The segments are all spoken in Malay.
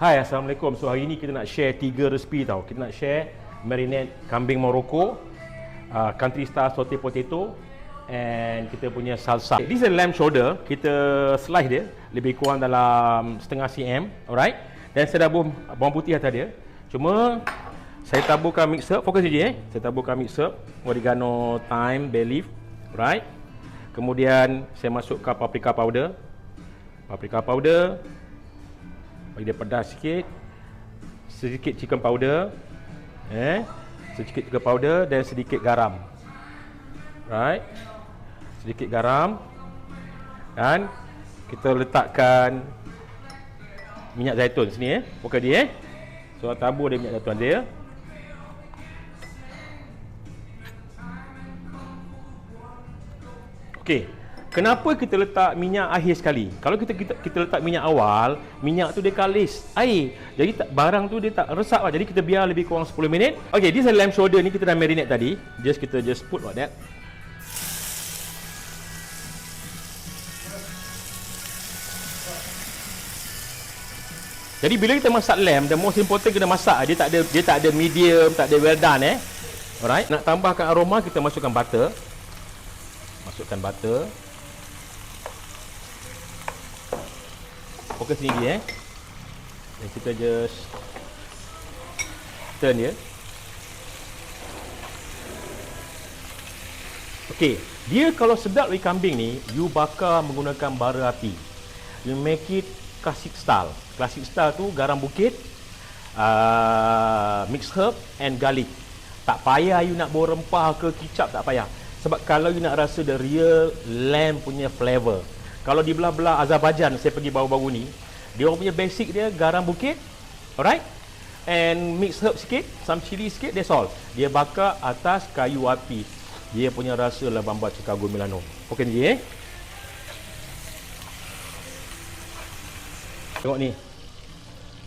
Hai, Assalamualaikum. So hari ni kita nak share 3 resipi tau. Kita nak share marinade kambing Morocco, country style saute potato, and kita punya salsa. This is a lamb shoulder. Kita slice dia lebih kurang dalam setengah cm, alright. Dan saya tabur bawang putih atas dia. Cuma saya taburkan mix herb, fokus je Saya taburkan mix herb, oregano, thyme, bay leaf, right. Kemudian saya masukkan paprika powder. Bagi dia pedas sikit. Sedikit chicken powder, sedikit chicken powder dan sedikit garam. Right. Sedikit garam. Dan kita letakkan minyak zaitun sini bukan dia So tabur dia minyak zaitun dia. Okey. Kenapa kita letak minyak akhir sekali? Kalau kita letak minyak awal, minyak tu dia kalis air. Jadi barang tu dia tak resap lah. Jadi kita biar lebih kurang 10 minit. Okay, this is lamb shoulder ni kita dah marinate tadi. Kita just put like that. Jadi bila kita masak lamb, the most important kena masak. Dia tak ada medium, tak ada well done Alright. Nak tambahkan aroma, kita masukkan butter. Fokus sini dia Dan kita just turn dia. Okey, dia kalau sedap ikan kambing ni, you bakar menggunakan bara api. You make it classic style. Classic style tu garam bukit, mixed herb and garlic. Tak payah you nak bawa rempah ke kicap, tak payah. Sebab kalau you nak rasa the real lamb punya flavor. Kalau di belah-belah Azerbaijan, saya pergi baru-baru ni, dia orang punya basic dia garam bukit, alright, and mixed herb sikit, some chili sikit, that's all. Dia bakar atas kayu api. Dia punya rasa lah bamba Chicago Milano. Okey ni Tengok ni.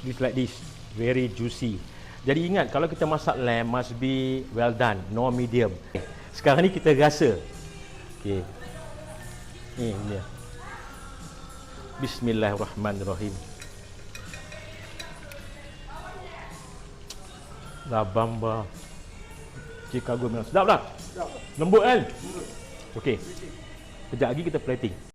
This like this, very juicy. Jadi ingat, kalau kita masak lamb must be well done, no medium. Sekarang ni kita rasa. Okey. Ni dia. Bismillahirrahmanirrahim. Labamba Chicago Milano. Sedap tak? Lembut kan? Okey. Kejap lagi kita plating.